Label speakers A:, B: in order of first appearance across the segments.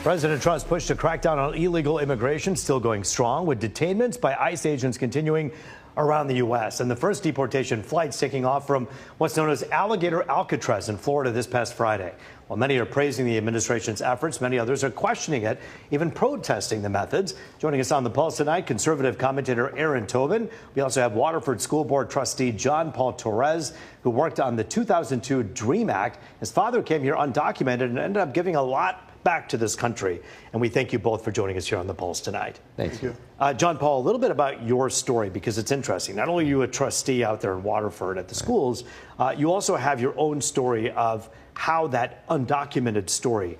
A: President Trump's push to crack down on illegal immigration still going strong, with detainments by ICE agents continuing around the U.S. And the first deportation flights taking off from what's known as Alligator Alcatraz in Florida this past Friday. While many are praising the administration's efforts, many others are questioning it, even protesting the methods. Joining us on the Pulse tonight, conservative commentator Tobin. We also have Waterford School Board trustee John Paul Torres, who worked on the 2002 DREAM Act. His father came here undocumented and ended up giving a lot back to this country. And we thank you both for joining us here on the Pulse tonight.
B: Thank you.
A: John Paul, a little bit about your story, because it's interesting. Not only are you a trustee out there in Waterford at the schools, you also have your own story of how that undocumented story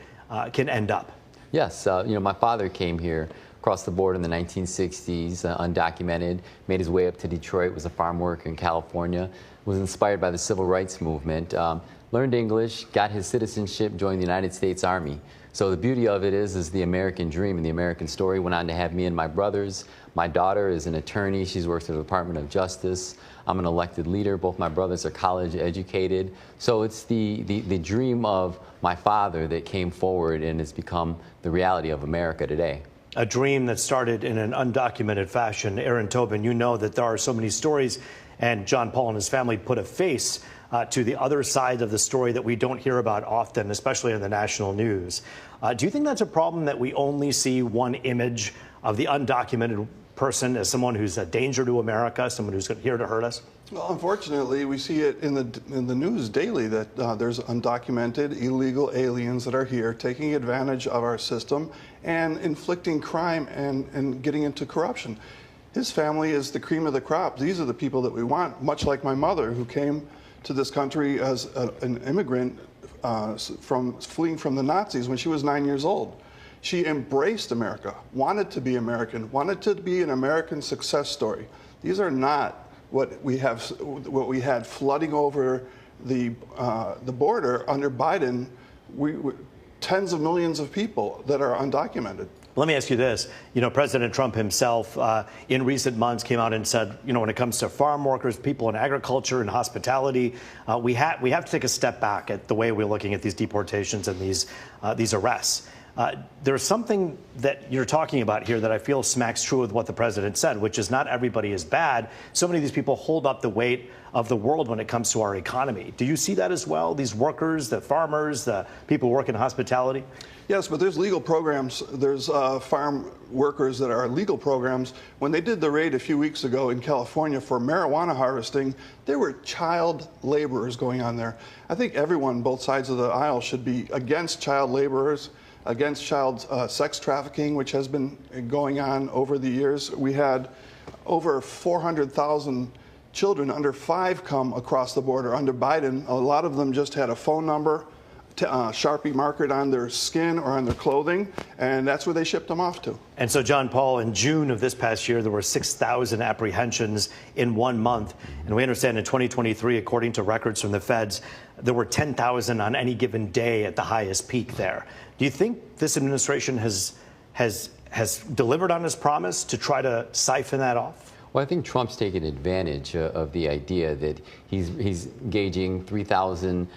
A: can end up.
B: Yes, my father came here across the board in the 1960s, undocumented, made his way up to Detroit, was a farm worker in California, was inspired by the civil rights movement, learned English, got his citizenship, joined the United States Army. So the beauty of it is the American dream and the American story. Went on to have me and my brothers. My daughter is an attorney. She's worked at the Department of Justice. I'm an elected leader. Both my brothers are college educated. So it's the dream of my father that came forward and has become the reality of America today.
A: A dream that started in an undocumented fashion. Tobin, you know that there are so many stories, and John Paul and his family put a face to the other side of the story that we don't hear about often, especially in the national news. Do you think that's a problem, that we only see one image of the undocumented person as someone who's a danger to America, someone who's here to hurt us?
C: Well, unfortunately, we see it in the news daily that there's undocumented illegal aliens that are here taking advantage of our system and inflicting crime and getting into corruption. His family is the cream of the crop. These are the people that we want, much like my mother, who came to this country as an immigrant from fleeing from the Nazis when she was 9 years old. She embraced America, wanted to be American, wanted to be an American success story. These are not what we had flooding over the border under Biden. Tens of millions of people that are undocumented.
A: Let me ask you this. President Trump himself in recent months came out and said, when it comes to farm workers, people in agriculture and hospitality, we have to take a step back at the way we're looking at these deportations and these arrests. There's something that you're talking about here that I feel smacks true with what the president said, which is not everybody is bad. So many of these people hold up the weight of the world when it comes to our economy. Do you see that as well? These workers, the farmers, the people who work in hospitality?
C: Yes, but there's legal programs. There's farm workers that are legal programs. When they did the raid a few weeks ago in California for marijuana harvesting, there were child laborers going on there. I think everyone, both sides of the aisle, should be against child laborers, against child sex trafficking, which has been going on over the years. We had over 400,000 children under 5 come across the border under Biden. A lot of them just had a phone number, Sharpie markered on their skin or on their clothing, and that's where they shipped them off to.
A: And so, John Paul, in June of this past year, there were 6,000 apprehensions in 1 month. And we understand in 2023, according to records from the feds, there were 10,000 on any given day at the highest peak there. Do you think this administration has delivered on its promise to try to siphon that off?
B: Well, I think Trump's taken advantage of the idea that he's gauging 3,000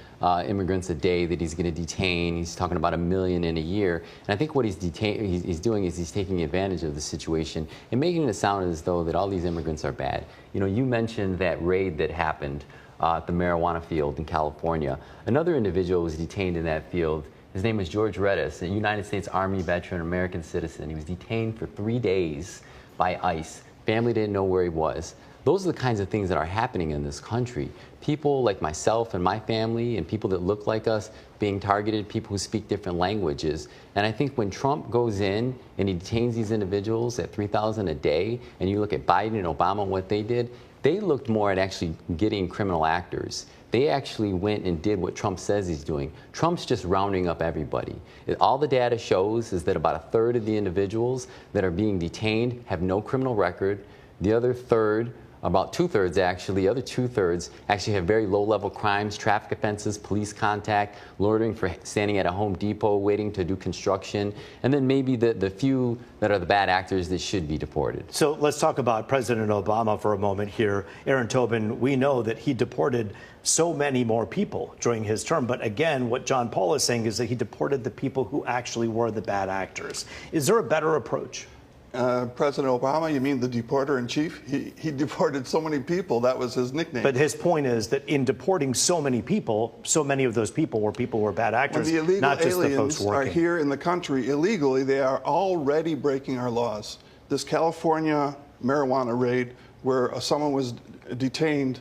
B: immigrants a day that he's going to detain. He's talking about 1 million in a year. And I think what he's doing is he's taking advantage of the situation and making it sound as though that all these immigrants are bad. You mentioned that raid that happened at the marijuana field in California. Another individual was detained in that field. His name is George Redis, a United States Army veteran, American citizen. He was detained for 3 days by ICE. Family didn't know where he was. Those are the kinds of things that are happening in this country. People like myself and my family and people that look like us being targeted, people who speak different languages. And I think when Trump goes in and he detains these individuals at 3,000 a day, and you look at Biden and Obama and what they did, they looked more at actually getting criminal actors. They actually went and did what Trump says he's doing. Trump's just rounding up everybody. All the data shows is that about 1/3 of the individuals that are being detained have no criminal record. The other 1/3 about 2/3 actually, the other 2/3 actually have very low-level crimes, traffic offenses, police contact, loitering for standing at a Home Depot waiting to do construction, and then maybe the few that are the bad actors that should be deported.
A: So let's talk about President Obama for a moment here. Aaron Tobin, we know that he deported so many more people during his term. But again, what John Paul is saying is that he deported the people who actually were the bad actors. Is there a better approach?
C: President Obama, you mean the deporter in chief? He deported so many people, that was his nickname.
A: But his point is that in deporting so many people, so many of those people were bad actors,
C: when the illegal
A: not just the folks
C: aliens are
A: working.
C: here in the country illegally, they are already breaking our laws. This California marijuana raid where someone was detained,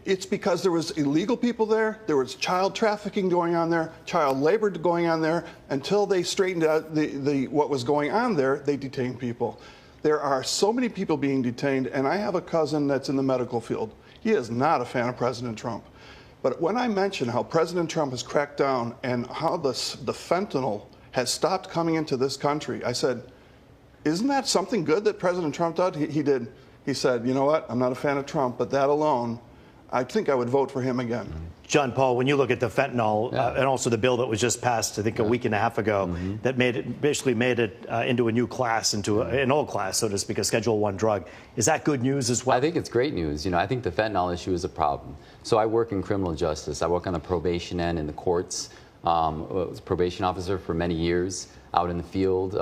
C: it's because there was illegal people there, there was child trafficking going on there, child labor going on there. Until they straightened out what was going on there, they detained people. There are so many people being detained, and I have a cousin that's in the medical field. He is not a fan of President Trump. But when I mention how President Trump has cracked down and how the fentanyl has stopped coming into this country, I said, isn't that something good that President Trump did? He did. He said, you know what, I'm not a fan of Trump, but that alone, I think I would vote for him again.
A: John Paul, when you look at the fentanyl and also the bill that was just passed, I think a week and a half ago, that basically made it into a new class, into an old class, so to speak, a Schedule I drug. Is that good news as well?
B: I think it's great news. You know, I think the fentanyl issue is a problem. So I work in criminal justice. I work on the probation end in the courts. I was a probation officer for many years out in the field,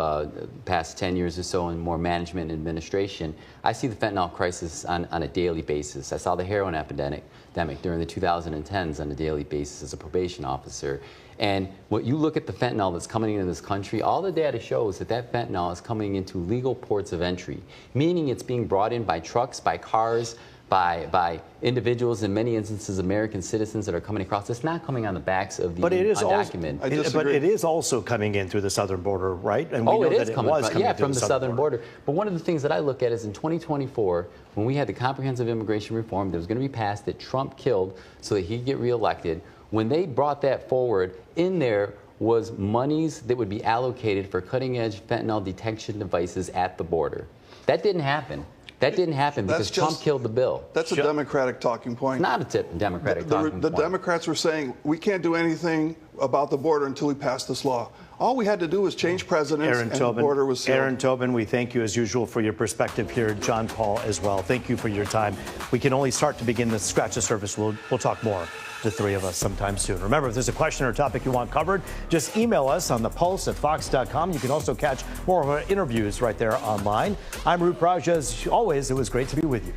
B: past 10 years or so in more management and administration. I see the fentanyl crisis on a daily basis. I saw the heroin epidemic during the 2010s on a daily basis as a probation officer. And when you look at the fentanyl that's coming into this country, all the data shows that that fentanyl is coming into legal ports of entry, meaning it's being brought in by trucks, by cars, by individuals, in many instances American citizens that are coming across. It's not coming on the backs of the undocumented.
A: But it is also coming in through the southern border, right? And
B: it is coming from the southern border. But one of the things that I look at is in 2024, when we had the comprehensive immigration reform that was going to be passed that Trump killed so that he could get reelected, when they brought that forward, in there was monies that would be allocated for cutting-edge fentanyl detection devices at the border. That didn't happen. That didn't happen because Trump killed the bill.
C: That's a Democratic talking point.
B: It's not a Democratic talking point.
C: The Democrats were saying, we can't do anything about the border until we pass this law. All we had to do was change presidents, and the border was sealed.
A: Aaron Tobin, we thank you as usual for your perspective here. John Paul as well. Thank you for your time. We can only start to begin to scratch the surface. We'll talk more, the three of us, sometime soon. Remember, if there's a question or topic you want covered, just email us on thepulse@fox.com. You can also catch more of our interviews right there online. I'm Roop. As always, it was great to be with you.